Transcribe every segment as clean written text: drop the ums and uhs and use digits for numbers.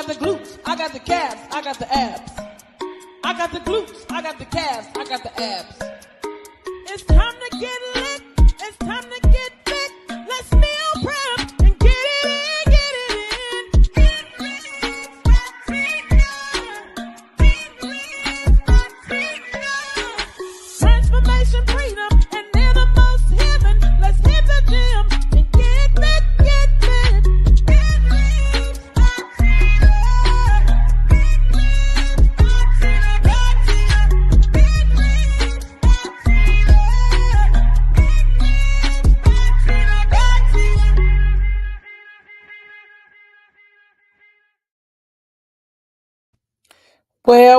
got the glutes, I got the calves, I got the abs. I got the glutes, I got the calves, I got the abs. It's time to get lit, it's time to get fit. Let's meal prep and get it in, get it in. Transformation, freedom, and innermost heaven. Let's hit the gym and get fit, get fit.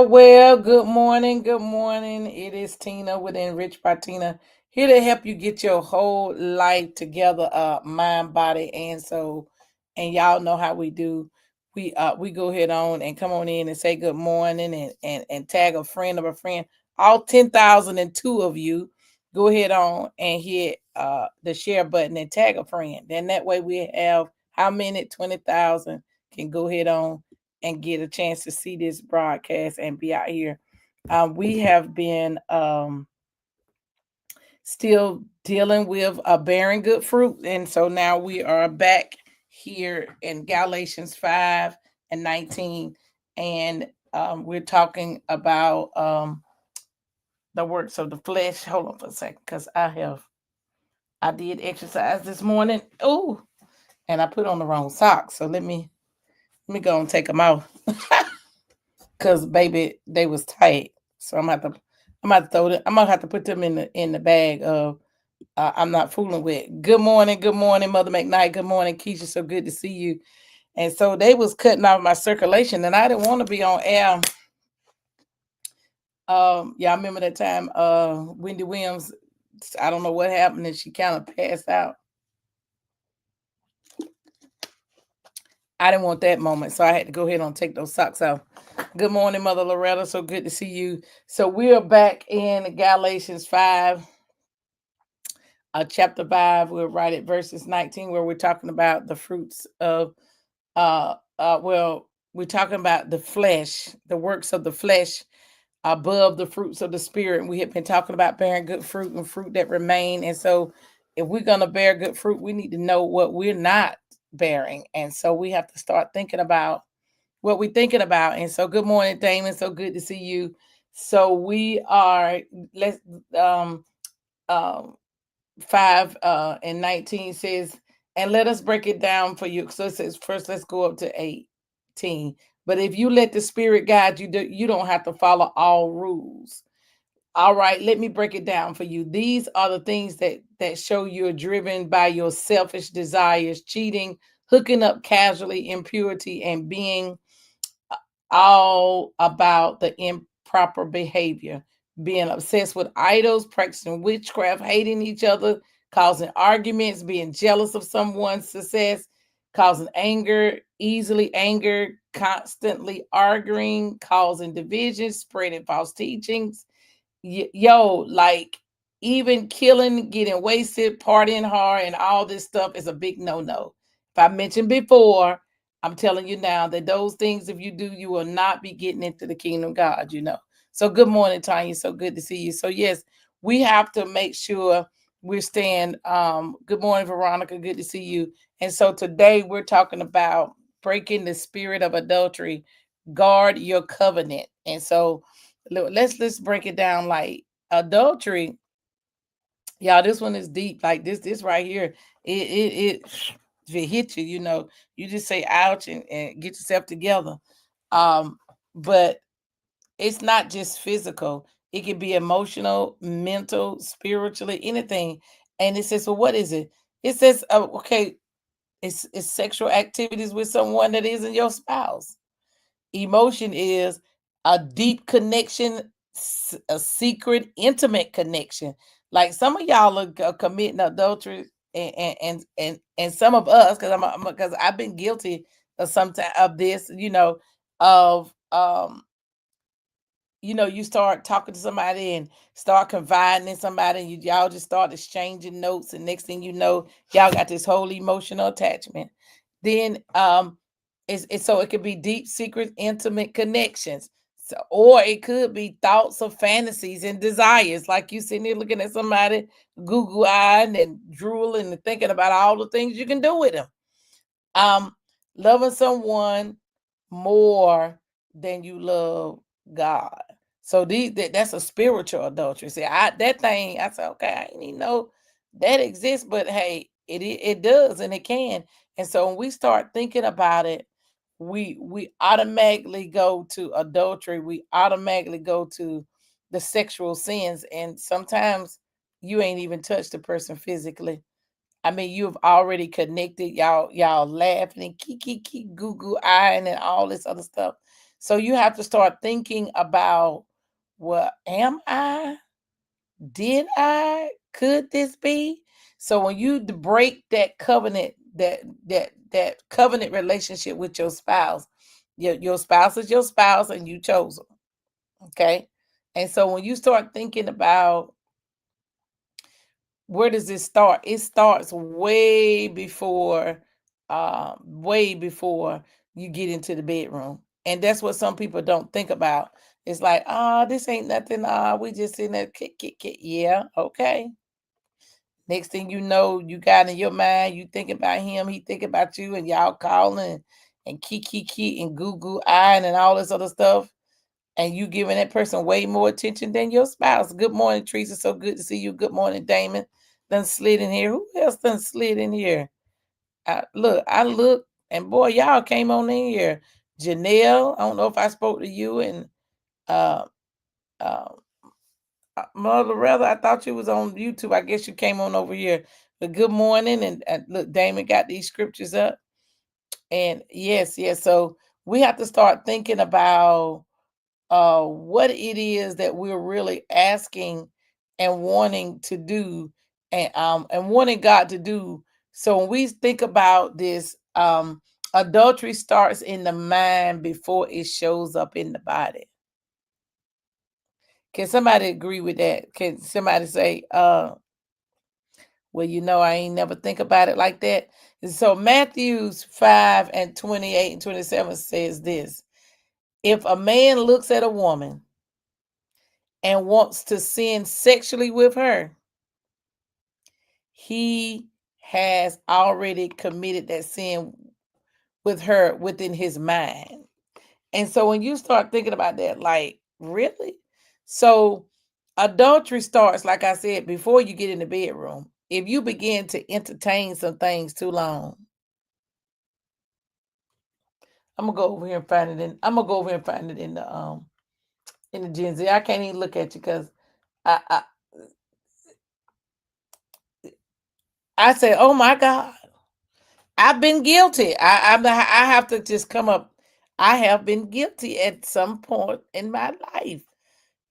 Well, good morning. It is Tina with Enrich by Tina, here to help you get your whole life together, mind, body, and soul. And y'all know how we do. We go ahead on and come on in and say good morning and tag a friend of a friend. All 10,002 of you, go ahead on and hit the share button and tag a friend. Then that way we have how many? 20,000 can go ahead on and get a chance to see this broadcast and be out here. We have been still dealing with bearing good fruit. And so now we are back here in Galatians 5 and 19. And we're talking about the works of the flesh. Hold on for a second, because I did exercise this morning. Oh, and I put on the wrong socks. So let me go and take them off. Cause baby, they was tight, so I'm gonna have to throw them. I'm gonna have to put them in the bag of. I'm not fooling with. Good morning, Mother McKnight. Good morning, Keisha. So good to see you. And so they was cutting off my circulation, and I didn't want to be on air. Yeah, I remember that time. Wendy Williams. I don't know what happened, and she kind of passed out. I didn't want that moment, so I had to go ahead and take those socks off. Good morning, Mother Loretta. So good to see you. So we are back in Galatians 5, chapter 5. We're right at verses 19, where we're talking about the fruits of, we're talking about the flesh, the works of the flesh above the fruits of the spirit. And we have been talking about bearing good fruit and fruit that remain. And so if we're going to bear good fruit, we need to know what we're not bearing. And so we have to start thinking about what we're thinking about. And so good morning, Damon. So good to see you. So we are, 5 and 19 says, and let us break it down for you. So it says, first, let's go up to 18. But if you let the Spirit guide you, you don't have to follow all rules. All right, let me break it down for you. These are the things that show you're driven by your selfish desires: cheating, hooking up casually, impurity, and being all about the improper behavior, being obsessed with idols, practicing witchcraft, hating each other, causing arguments, being jealous of someone's success, causing anger, easily angered, constantly arguing, causing divisions, spreading false teachings. Like even killing, getting wasted, partying hard, and all this stuff is a big no-no. If I mentioned before, I'm telling you now that those things, if you do, you will not be getting into the kingdom of God, So good morning, Tanya. So good to see you. So yes, we have to make sure we're staying. Good morning, Veronica. Good to see you. And so today we're talking about breaking the spirit of adultery. Guard your covenant. And so let's break it down. Like adultery, y'all, this one is deep. Like this right here, it if it hits you, you just say ouch and get yourself together. But it's not just physical. It can be emotional, mental, spiritually, anything. And it says, well, what is it? It says, okay, it's sexual activities with someone that isn't your spouse. Emotion is a deep connection, a secret, intimate connection. Like some of y'all are committing adultery, and some of us, because I've been guilty of of this, of you start talking to somebody and start confiding in somebody, and y'all just start exchanging notes, and next thing you know, y'all got this whole emotional attachment. Then So it could be deep, secret, intimate connections. So, or it could be thoughts of fantasies and desires, like you sitting there looking at somebody, Google eyeing and drooling and thinking about all the things you can do with them. Um, Loving someone more than you love God. So that's a spiritual adultery. See, that thing, I said, okay, I didn't even know that exists, but hey, it does and it can. And so when we start thinking about it, we automatically go to adultery. We automatically go to the sexual sins, and sometimes you ain't even touched the person physically. I mean, you've already connected. Y'all laughing and keep Google eyeing and all this other stuff. So you have to start thinking about, well, am I? Did I? Could this be? So when you break that covenant, that covenant relationship with your spouse, your spouse is your spouse, and you chose them. Okay, and so when you start thinking about where does it start? It starts way before you get into the bedroom. And that's what some people don't think about. It's like, this ain't nothing. We just in there kick. Yeah, okay. Next thing you know, you got in your mind, you think about him, he think about you, and y'all calling and key and Google eyeing and all this other stuff. And you giving that person way more attention than your spouse. Good morning, Teresa. So good to see you. Good morning, Damon. Done slid in here. Who else done slid in here? I look, and boy, y'all came on in here. Janelle, I don't know if I spoke to you, and uh, uh, Mother Rather, I thought you was on YouTube. I guess you came on over here. But good morning, and look, Damon got these scriptures up, and yes. So we have to start thinking about what it is that we're really asking and wanting to do, and wanting God to do. So when we think about this, adultery starts in the mind before it shows up in the body. Can somebody agree with that? Can somebody say, well, I ain't never think about it like that. And so Matthews 5 and 28 and 27 says this: if a man looks at a woman and wants to sin sexually with her, he has already committed that sin with her within his mind. And so when you start thinking about that, like, really? So adultery starts, like I said, before you get in the bedroom. If you begin to entertain some things too long, I'm gonna go over here and find it in. I'm gonna go over here and find it in the Gen Z. I can't even look at you because I I say, oh my God, I've been guilty. I have to just come up. I have been guilty at some point in my life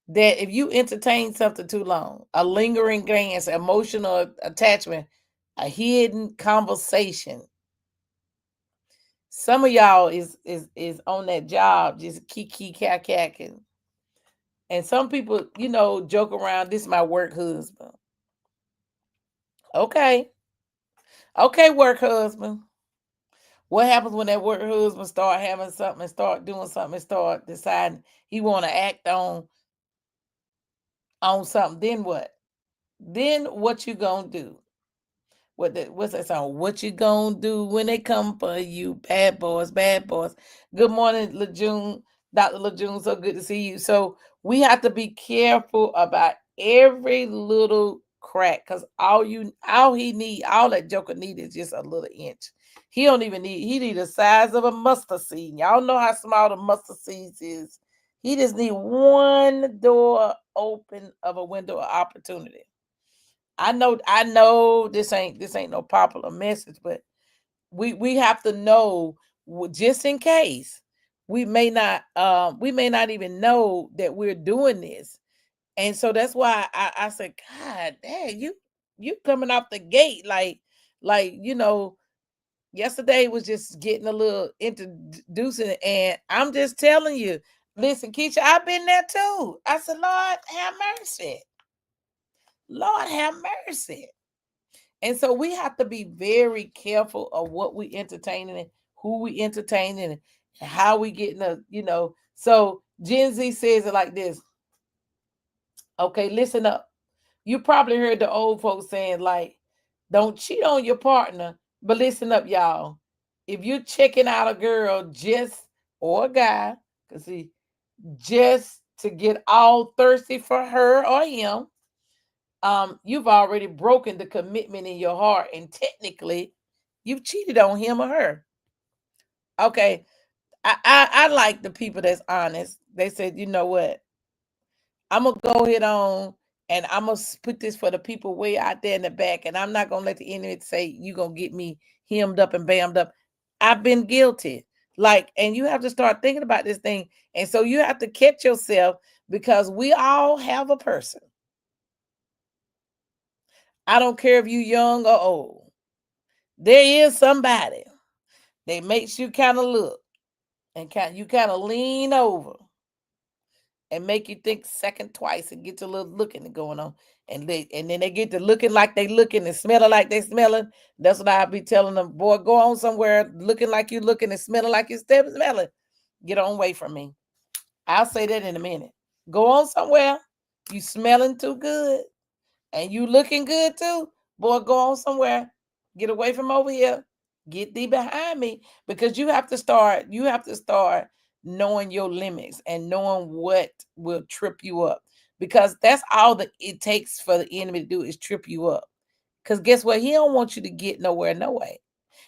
that if you entertain something too long, a lingering glance, emotional attachment, a hidden conversation. Some of y'all is on that job just kicking. And some people, joke around. This is my work husband. Okay, okay, work husband. What happens when that work husband start having something and start doing something and start deciding he want to act on something? Then what? Then what you gonna do? What's that song? What you gonna do when they come for you? Bad boys, bad boys. Good morning, LeJune. Dr. LeJune, so good to see you. So we have to be careful about every little crack, because all that joker need is just a little inch. He need the size of a mustard seed. Y'all know how small the mustard seeds is. He just need one door open of a window of opportunity. I know this ain't no popular message, but we have to know, just in case we may not even know that we're doing this. And so that's why I said, God dang, you coming off the gate like yesterday was just getting a little introducing, and I'm just telling you, listen, Keisha, I've been there too. I said, Lord have mercy. Lord have mercy. And so we have to be very careful of what we entertain and who we entertaining and how we getting So Gen Z says it like this. Okay, listen up. You probably heard the old folks saying, like, don't cheat on your partner. But listen up, y'all. If you're checking out a girl just or a guy, because see, just to get all thirsty for her or him, you've already broken the commitment in your heart, and technically, you've cheated on him or her. Okay, I like the people that's honest. They said, you know what? I'm gonna go ahead on and I'm gonna put this for the people way out there in the back, and I'm not gonna let the enemy say you gonna get me hemmed up and bammed up. I've been guilty. Like, and you have to start thinking about this thing. And so you have to catch yourself because we all have a person. I don't care if you young or old. There is somebody that makes you kind of look and you kind of lean over and make you think second twice and get your little looking going on. And then they get to looking like they looking and smelling like they smelling. That's what I be telling them, boy, go on somewhere looking like you looking and smelling like you smelling. Get on away from me. I'll say that in a minute. Go on somewhere. You smelling too good and you looking good too. Boy, go on somewhere. Get away from over here. Get thee behind me. Because you have to start knowing your limits and knowing what will trip you up. Because that's all that it takes for the enemy to do is trip you up. Because guess what? He don't want you to get nowhere, no way.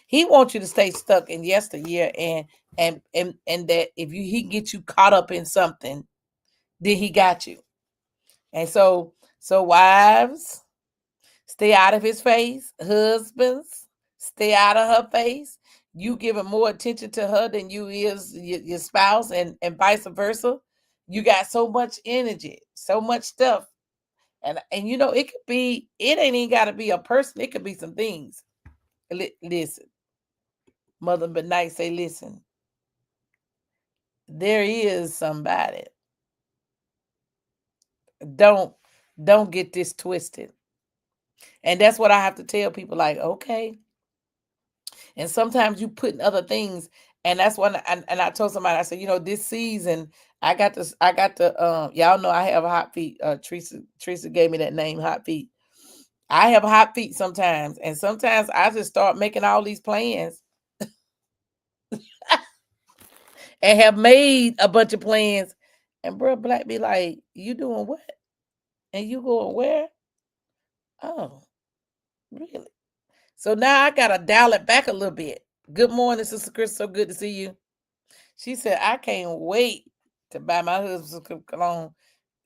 He wants you to stay stuck in yesteryear and that if he get you caught up in something, then he got you. And so wives, stay out of his face. Husbands, stay out of her face. You giving more attention to her than you is your spouse, and vice versa. You got so much energy, so much stuff. And it ain't even gotta be a person, it could be some things. Listen, Mother but nice say, listen, there is somebody. Don't don't get this twisted. And that's what I have to tell people, like, okay. And sometimes you put in other things, and that's when and I told somebody, I said, this season I got the y'all know I have hot feet. Teresa gave me that name, hot feet. I have hot feet sometimes, and sometimes I just start making all these plans and have made a bunch of plans. And bro Black be like, you doing what? And you going where? Oh, really? So now I gotta dial it back a little bit. Good morning, Sister Chris. So good to see you. She said, I can't wait to buy my husband some cologne.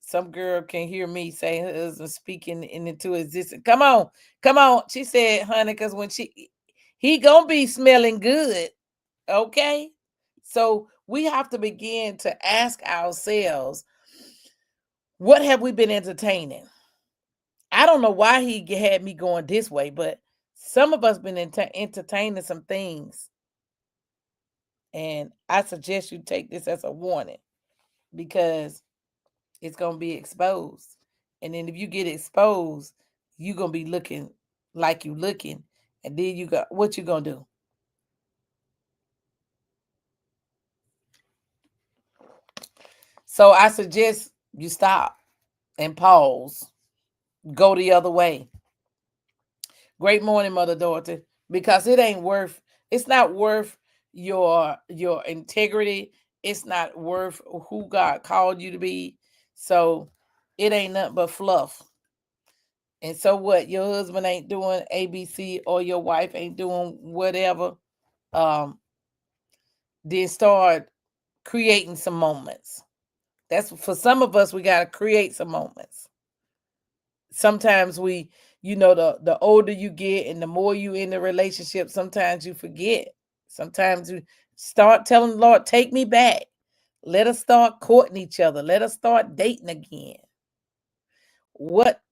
Some girl can hear me say her husband speaking into existence. Come on, come on. She said, honey, because he gonna be smelling good. Okay. So we have to begin to ask ourselves, what have we been entertaining? I don't know why he had me going this way, but some of us been entertaining some things. And I suggest you take this as a warning because it's going to be exposed. And then if you get exposed, you're going to be looking like you looking. And then what you going to do? So I suggest you stop and pause. Go the other way. Great morning, Mother Dorothy. Because it's not worth your integrity. It's not worth who God called you to be. So it ain't nothing but fluff. And so what? Your husband ain't doing ABC or your wife ain't doing whatever. Um, then start creating some moments. That's for some of us, we gotta create some moments. Sometimes the older you get and the more you in the relationship, sometimes you forget. Sometimes you start telling the Lord, take me back. Let us start courting each other. Let us start dating again. What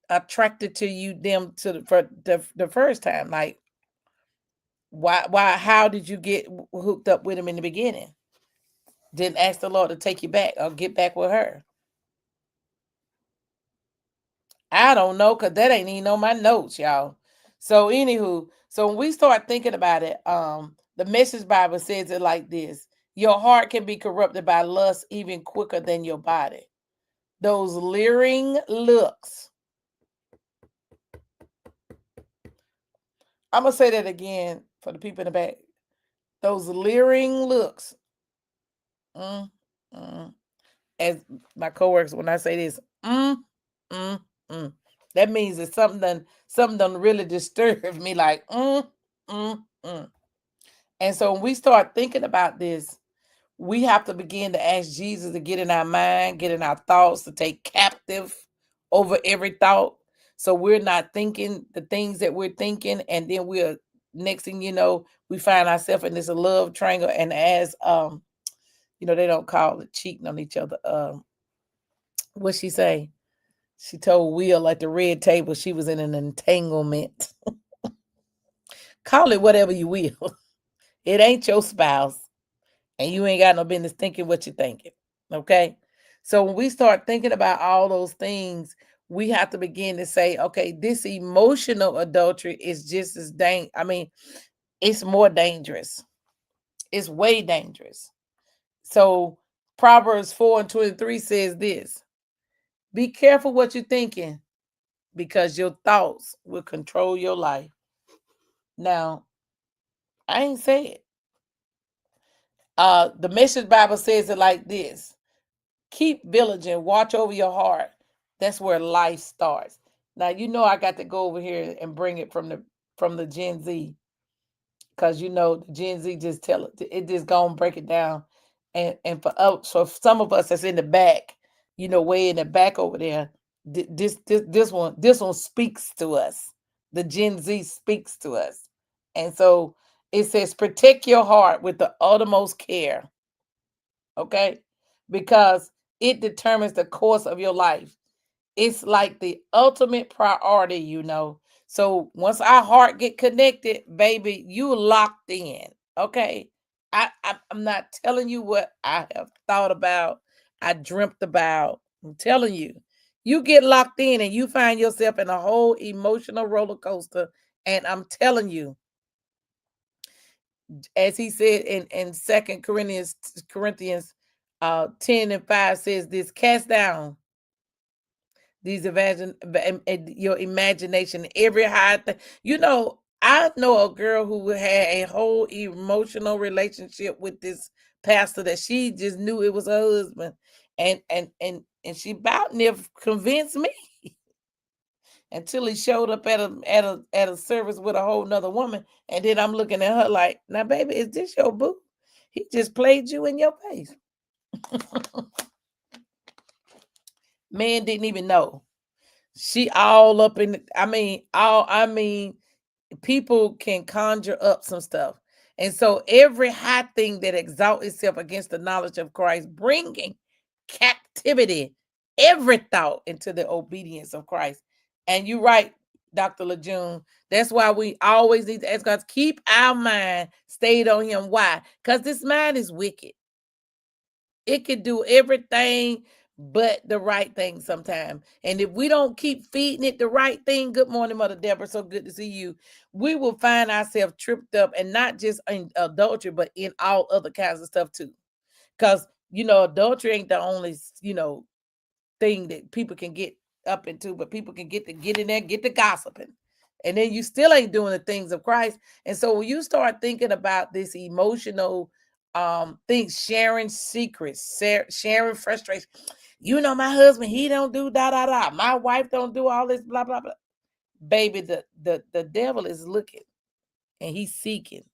attracted to you them for the first time? Like, how did you get hooked up with him in the beginning? Didn't ask the Lord to take you back or get back with her. I don't know, because that ain't even on my notes, y'all. So anywho, so when we start thinking about it, The Message Bible says it like this: your heart can be corrupted by lust even quicker than your body. Those leering looks. I'm going to say that again for the people in the back. Those leering looks. Mm, mm. As my coworkers, when I say this, mm, mm. That means that something done really disturb me, like mm, mm. And so when we start thinking about this, we have to begin to ask Jesus to get in our mind, get in our thoughts, to take captive over every thought. So we're not thinking the things that we're thinking, and then we're next thing you know, we find ourselves in this love triangle. And as they don't call it cheating on each other. What she say? She told Will at the red table she was in an entanglement. Call it whatever you will. It ain't your spouse, and you ain't got no business thinking what you're thinking. Okay? So when we start thinking about all those things, we have to begin to say, okay, this emotional adultery is just as it's more dangerous. It's way dangerous. So Proverbs 4:23 says this: be careful what you're thinking, because your thoughts will control your life. Now, I ain't say it. The Message Bible says it like this: keep vigilant, watch over your heart. That's where life starts. Now I got to go over here and bring it from the Gen Z, because the Gen Z just tell it just gonna break it down, and for some of us that's in the back, way in the back over there, this one speaks to us. The Gen Z speaks to us, and so it says protect your heart with the uttermost care. Okay, because it determines the course of your life. It's like the ultimate priority. So once our heart get connected, baby, you locked in. Okay. I'm not telling you what I have thought about, I dreamt about. I'm telling you, you get locked in and you find yourself in a whole emotional roller coaster. And I'm telling you, as he said in Second Corinthians 10:5 says this: cast down your imagination, every high thing. I know a girl who had a whole emotional relationship with this pastor that she just knew it was her husband, and she about never convinced me until he showed up at a service with a whole nother woman, and then I'm looking at her like, now baby, is this your boo? He just played you in your face. Man didn't even know. She all up in people can conjure up some stuff. And so every high thing that exalts itself against the knowledge of Christ, bringing captivity, every thought into the obedience of Christ. And you're right, Dr. Lejeune. That's why we always need to ask God to keep our mind stayed on him. Why? Because this mind is wicked. It can do everything but the right thing sometimes. And if we don't keep feeding it the right thing, good morning, Mother Deborah, so good to see you, we will find ourselves tripped up, and not just in adultery, but in all other kinds of stuff too. Because, adultery ain't the only, thing that people can get up into, but people can get in there, get the gossiping. And then you still ain't doing the things of Christ. And so when you start thinking about this emotional things, sharing secrets, sharing frustration. My husband, he don't do da da da. My wife don't do all this blah blah blah. Baby, the devil is looking, and he's seeking,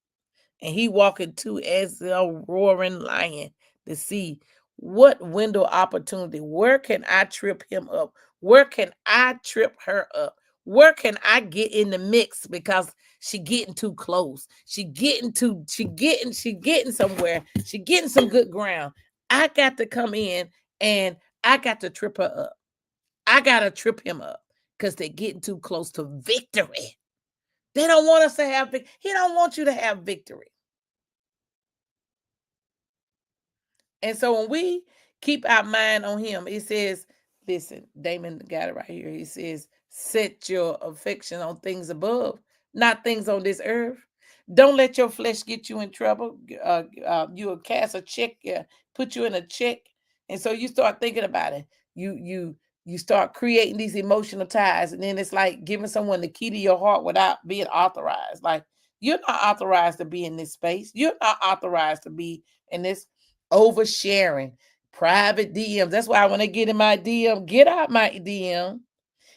and he walking too as a roaring lion to see what window opportunity. Where can I trip him up? Where can I trip her up? Where can I get in the mix, because she getting too close? She getting somewhere. She getting some good ground. I got to come in, and I got to trip her up. I got to trip him up, because they're getting too close to victory. They don't want us to have victory. He don't want you to have victory. And so when we keep our mind on him, it says, listen, Damon got it right here. He says, set your affection on things above, not things on this earth. Don't let your flesh get you in trouble. You'll cast a check, put you in a check. And so you start thinking about it. You start creating these emotional ties, and then it's like giving someone the key to your heart without being authorized. Like, you're not authorized to be in this space. You're not authorized to be in this oversharing, private DMs. That's why when I get in my DM, get out my DM.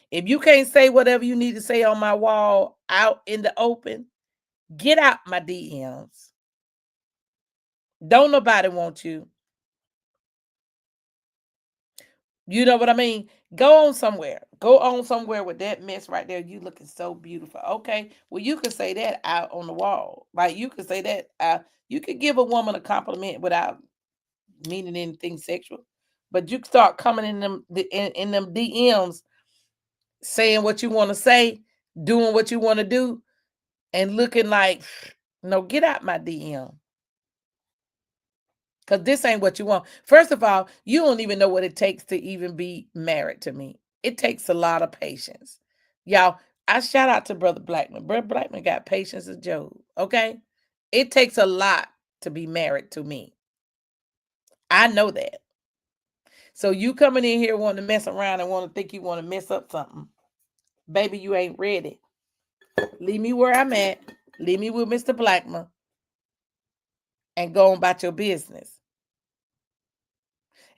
If you can't say whatever you need to say on my wall out in the open, get out my DMs. Don't nobody want you. You know what I mean? Go on somewhere. Go on somewhere with that mess right there. You looking so beautiful. Okay. Well, you can say that out on the wall. Like, you can say that out. You could give a woman a compliment without meaning anything sexual. But you can start coming in them DMs, saying what you want to say, doing what you want to do, and looking like, no, get out my DM. Because this ain't what you want. First of all, you don't even know what it takes to even be married to me. It takes a lot of patience. Y'all, I shout out to Brother Blackman. Brother Blackman got patience as Job. Okay? It takes a lot to be married to me. I know that. So you coming in here wanting to mess around and want to think you want to mess up something. Baby, you ain't ready. Leave me where I'm at. Leave me with Mr. Blackman and go on about your business.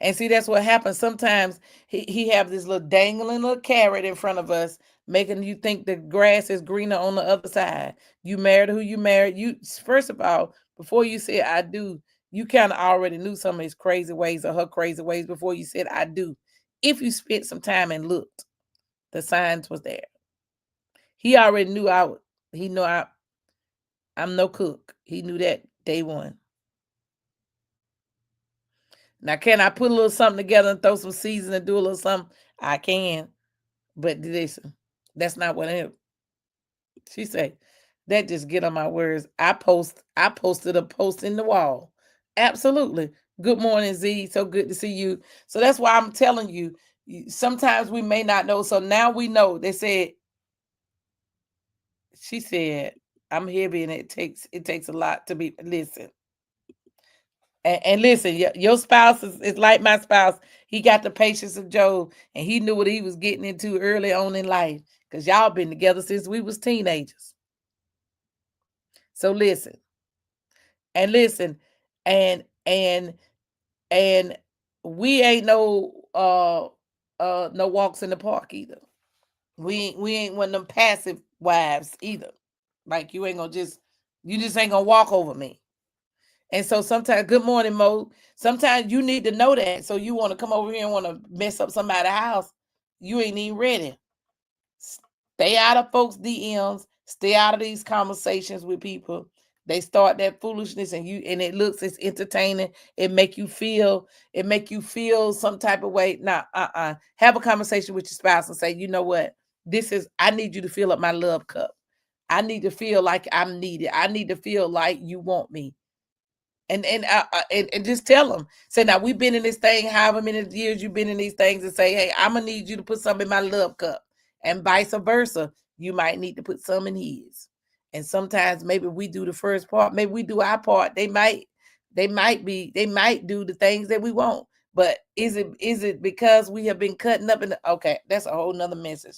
And see, that's what happens. Sometimes he have this little dangling little carrot in front of us, making you think the grass is greener on the other side. You married who you married. You, first of all, before you said I do, you kind of already knew some of his crazy ways or her crazy ways before you said I do. If you spent some time and looked, the signs was there. He already knew he knew I'm no cook. He knew that day one. Now, can I put a little something together and throw some seasoning and do a little something? I can. But listen, that's not what it. She said, that just get on my words. I posted a post in the wall. Absolutely. Good morning, Z. So good to see you. So that's why I'm telling you, sometimes we may not know. So now we know. They said, she said, I'm heavy and it takes a lot to be, listen. And listen, your spouse is like my spouse. He got the patience of Job, and he knew what he was getting into early on in life, because y'all been together since we was teenagers. So listen, and listen, and we ain't no walks in the park either. We ain't one of them passive wives either. Like, you just ain't gonna walk over me. And so sometimes, good morning, Mo. Sometimes you need to know that. So you want to come over here and want to mess up somebody's house. You ain't even ready. Stay out of folks' DMs. Stay out of these conversations with people. They start that foolishness, and it's entertaining. It make you feel some type of way. Nah, have a conversation with your spouse and say, you know what? I need you to fill up my love cup. I need to feel like I'm needed. I need to feel like you want me. And just tell them. Say, now, we've been in this thing however many years you've been in these things, and say, hey, I'm gonna need you to put some in my love cup, and vice versa. You might need to put some in his. And sometimes maybe we do the first part, maybe we do our part. They might do the things that we want. But is it because we have been cutting up okay, that's a whole nother message.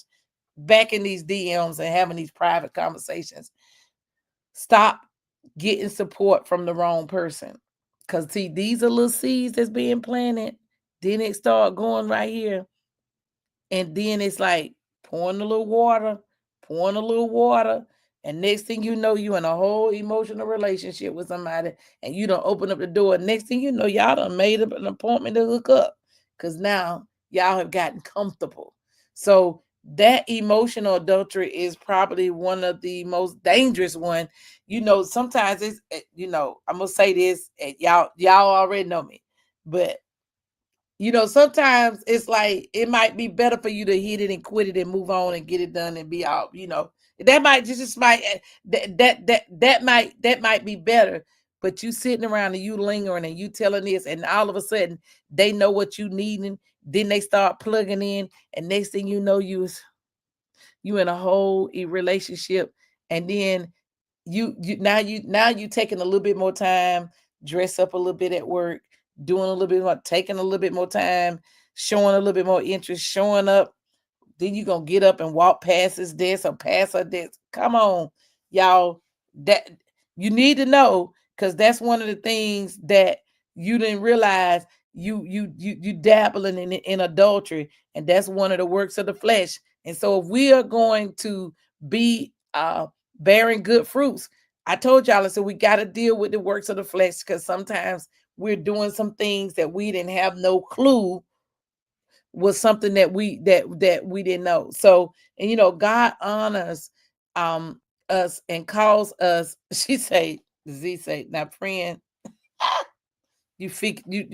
Back in these DMs and having these private conversations. Stop getting support from the wrong person. Because, see, these are little seeds that's being planted. Then it start going right here. And then it's like pouring a little water. And next thing you know, you in a whole emotional relationship with somebody. And you don't open up the door. Next thing you know, y'all done made up an appointment to hook up. Because now y'all have gotten comfortable. So that emotional adultery is probably one of the most dangerous one. Sometimes it's, I'm gonna say this, y'all already know me, but sometimes it's like it might be better for you to hit it and quit it and move on and get it done and be out. That might just might that might be better. But you sitting around and you lingering and you telling this, and all of a sudden they know what you needing. Then they start plugging in, and next thing you know, you in a whole relationship, and then you taking a little bit more time, dress up a little bit at work, doing a little bit more, taking a little bit more time, showing a little bit more interest, showing up. Then you gonna get up and walk past his desk or past her desk. Come on, y'all. That you need to know, because that's one of the things that you didn't realize. You dabbling in adultery, and that's one of the works of the flesh. And so if we are going to be bearing good fruits, I told y'all, I said we got to deal with the works of the flesh, because sometimes we're doing some things that we didn't have no clue was something that we didn't know. So, and God honors um us and calls us. She say, Z say, now friend, you featuring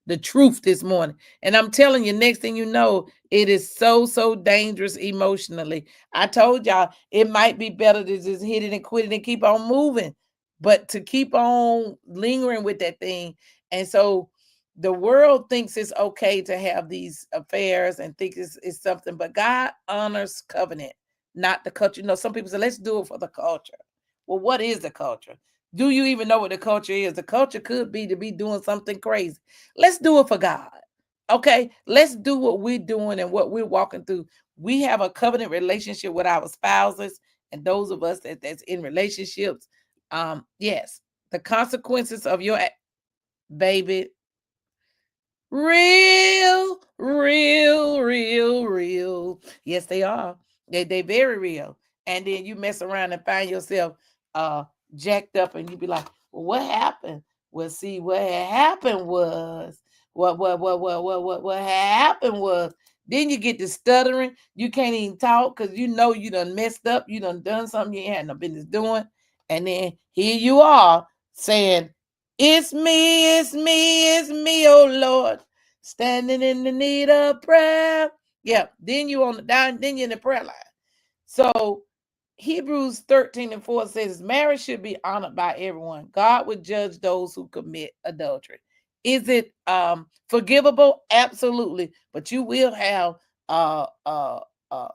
the truth this morning. And I'm telling you, next thing you know, it is so dangerous emotionally. I told y'all it might be better to just hit it and quit it and keep on moving, but to keep on lingering with that thing. And so the world thinks it's okay to have these affairs and think it's something, but God honors covenant, not the culture. Some people say, let's do it for the culture. Well, what is the culture? Do you even know what the culture is? The culture could be to be doing something crazy. Let's do it for God. Okay? Let's do what we're doing and what we're walking through. We have a covenant relationship with our spouses and those of us that's in relationships. Yes, the consequences of your baby, real, real, real, real. Yes, they are. They very real. And then you mess around and find yourself jacked up, and you be like, well, what happened? Well, see, what had happened was what happened was, then you get to stuttering. You can't even talk because you done messed up. You done something you ain't had no business doing. And then here you are saying, it's me, oh Lord, standing in the need of prayer. Yeah, then you on the down, then you're in the prayer line. So Hebrews 13:4 says marriage should be honored by everyone. God would judge those who commit adultery. Is it forgivable? Absolutely. But you will have uh, uh,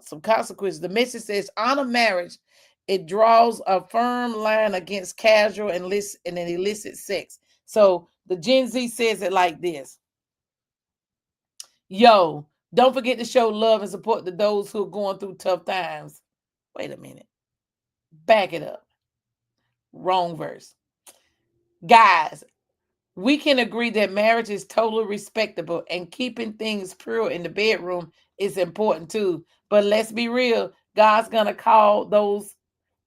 some consequences. The message says honor marriage. It draws a firm line against casual and illicit sex. So the Gen Z says it like this. Yo, don't forget to show love and support to those who are going through tough times. Wait a minute. Back it up. Wrong verse. Guys, we can agree that marriage is totally respectable and keeping things pure in the bedroom is important too. But let's be real, God's going to call those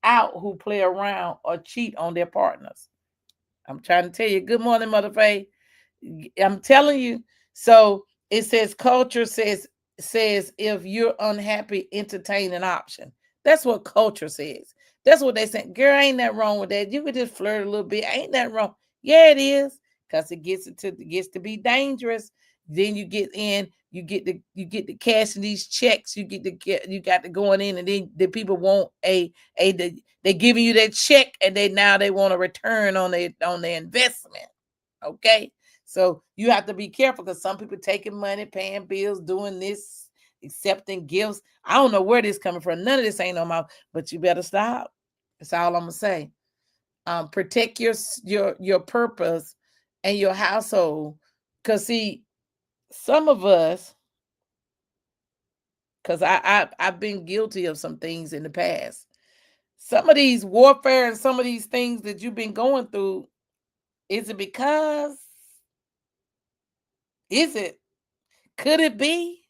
out who play around or cheat on their partners. I'm trying to tell you. Good morning, Mother Faye. I'm telling you. So it says culture says if you're unhappy, entertain an option. That's what culture says. That's what they say. Girl, ain't that wrong with that. You could just flirt a little bit. Ain't that wrong? Yeah, it is. Because it gets to be dangerous. Then you get in, you get the cashing these checks, you got to going in, and then the people want they giving you that check, and they want a return on their investment. Okay. So you have to be careful, because some people taking money, paying bills, doing this, accepting gifts. I don't know where this coming from. None of this ain't on my, but you better stop. That's all I'm gonna say. Protect your purpose and your household. Cause see, some of us, because I've been guilty of some things in the past. Some of these warfare and some of these things that you've been going through, is it because? Is it? Could it be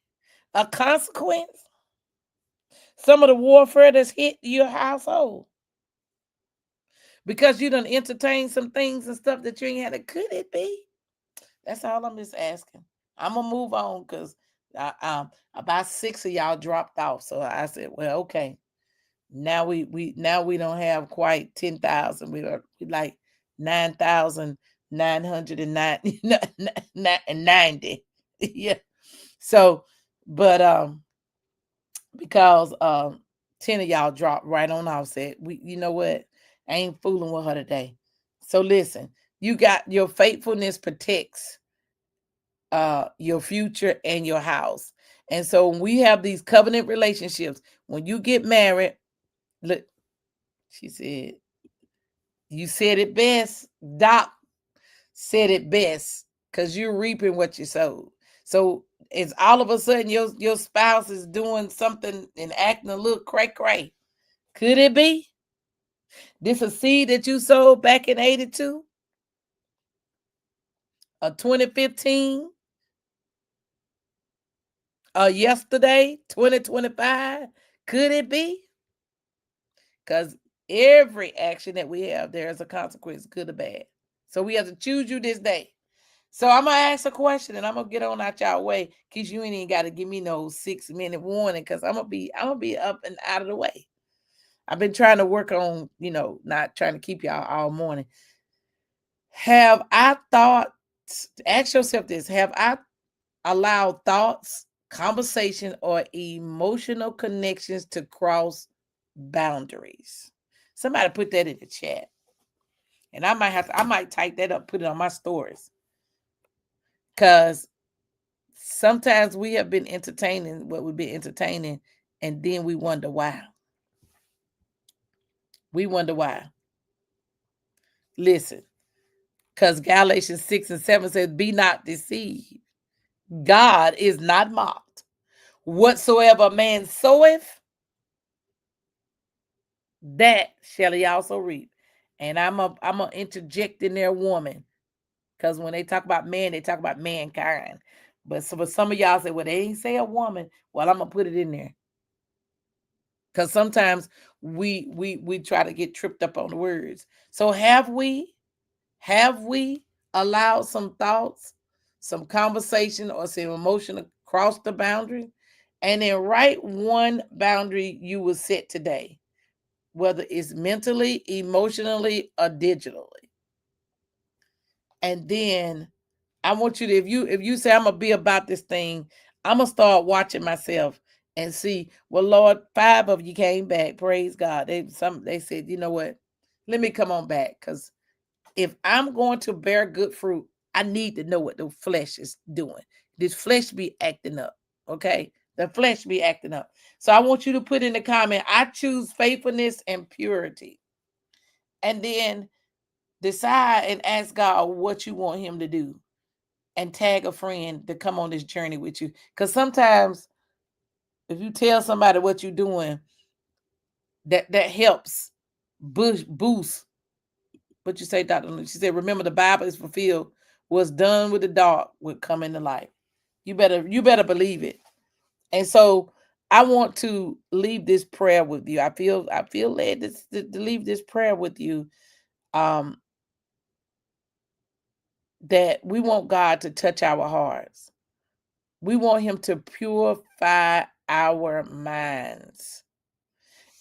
a consequence? Some of the warfare that's hit your household because you done entertain some things and stuff that you ain't had. Could it be? That's all I'm just asking. I'm gonna move on, because about 6 of y'all dropped off. So I said, well, okay. Now we don't have quite 10,000. We like 9,990. Yeah. So, but because 10 of y'all dropped right on off, said, you know what? I ain't fooling with her today. So listen, you got your faithfulness protects your future and your house. And so when we have these covenant relationships, when you get married, look, She said, you said it best. Doc said it best, because you're reaping what you sowed. So it's all of a sudden your spouse is doing something and acting a little cray. Could it be this a seed that you sowed back in 82 or 2015 or yesterday, 2025? Could it be? Because every action that we have, there is a consequence, good or bad. So we have to choose you this day. So I'm gonna ask a question and I'm gonna get on out y'all way, because you ain't even gotta give me no 6-minute warning, because I'm gonna be up and out of the way. I've been trying to work on, not trying to keep y'all all morning. Have I thought, ask yourself this, have I allowed thoughts, conversation, or emotional connections to cross boundaries? Somebody put that in the chat. And I might type that up, put it on my stories. Because sometimes we have been entertaining what we've been entertaining, and then we wonder why. We wonder why. Listen, because Galatians 6:7 says, be not deceived. God is not mocked. Whatsoever a man soweth, that shall he also reap. And I'm a interject in there, woman. Because when they talk about man, they talk about mankind. But so for some of y'all say, well, they ain't say a woman. Well, I'm gonna put it in there. Because sometimes we try to get tripped up on the words. So have we allowed some thoughts, some conversation, or some emotion to cross the boundary? And then write one boundary you will set today, whether it's mentally, emotionally, or digitally. And then I want you to, if you say I'm gonna be about this thing, I'm gonna start watching myself and see, well, Lord, 5 of you came back. Praise God. They said, you know what? Let me come on back. Because if I'm going to bear good fruit, I need to know what the flesh is doing. This flesh be acting up. Okay. The flesh be acting up. So I want you to put in the comment, I choose faithfulness and purity. And then decide and ask God what you want him to do. And tag a friend to come on this journey with you. Because sometimes if you tell somebody what you're doing, that helps boost. What you say, Dr. She said, remember the Bible is fulfilled. What's done with the dark will come into light. You better believe it. And so I want to leave this prayer with you. I feel led to leave this prayer with you. That we want God to touch our hearts. We want him to purify our minds.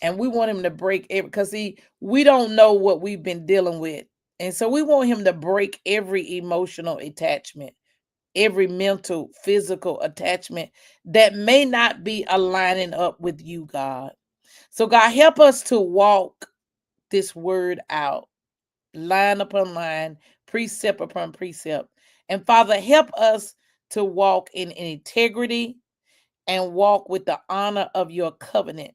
And we want him to break every, because we don't know what we've been dealing with. And so we want him to break every emotional attachment, every mental, physical attachment that may not be aligning up with you, God. So God, help us to walk this word out, line upon line, precept upon precept. And Father, help us to walk in integrity and walk with the honor of your covenant,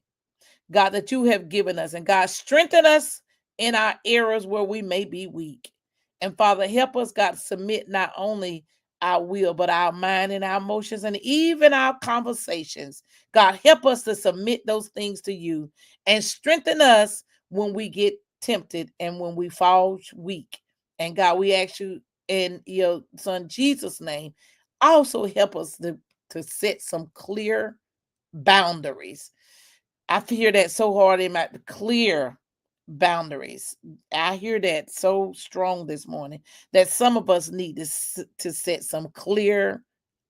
God, that you have given us. And God, strengthen us in our areas where we may be weak. And Father, help us, God, submit not only our will, but our mind and our emotions and even our conversations. God, help us to submit those things to you and strengthen us when we get tempted and when we fall weak. And God, we ask you in your son Jesus' name, also help us to set some clear boundaries. I hear that so hard in my clear boundaries. I hear that so strong this morning that some of us need to set some clear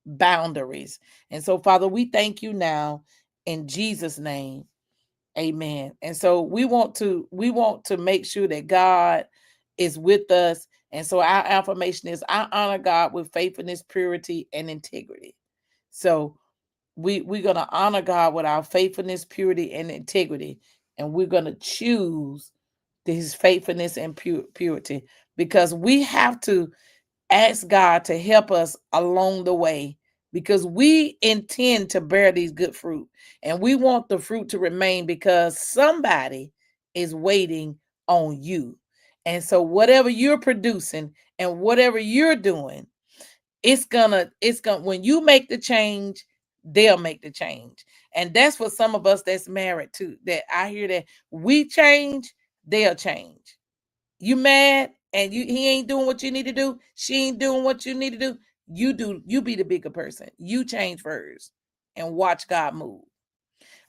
boundaries. And so, Father, we thank you now in Jesus' name. Amen. And so we want to make sure that God is with us. And so our affirmation is, I honor God with faithfulness, purity, and integrity. So we're going to honor God with our faithfulness, purity, and integrity. And we're going to choose his faithfulness and purity, because we have to ask God to help us along the way, because we intend to bear these good fruit and we want the fruit to remain, because somebody is waiting on you. And so whatever you're producing and whatever you're doing, it's gonna when you make the change, they'll make the change. And that's for some of us that's married too, that I hear that we change, they'll change. You mad and he ain't doing what you need to do, she ain't doing what you need to do, you be the bigger person. You change first and watch God move.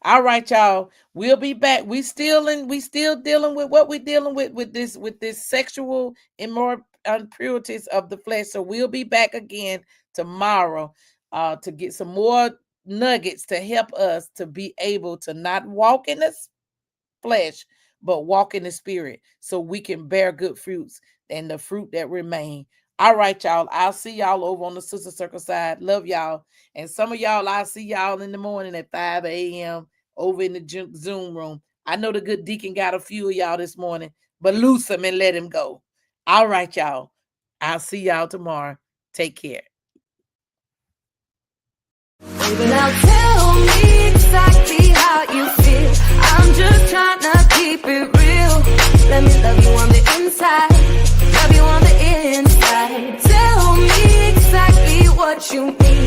All right, y'all. We'll be back. We still dealing with what we're dealing with this sexual impurities of the flesh. So we'll be back again tomorrow to get some more nuggets to help us to be able to not walk in the flesh, but walk in the spirit, so we can bear good fruits and the fruit that remain. All right, y'all. I'll see y'all over on the Sister Circle side. Love y'all. And some of y'all, I'll see y'all in the morning at 5 a.m. over in the Zoom room. I know the good deacon got a few of y'all this morning, but loose him and let him go. All right, y'all. I'll see y'all tomorrow. Take care. Now tell me exactly how you feel. I'm just trying to keep it real. Let me love you on the inside. Love you on the inside. Tell me exactly what you need.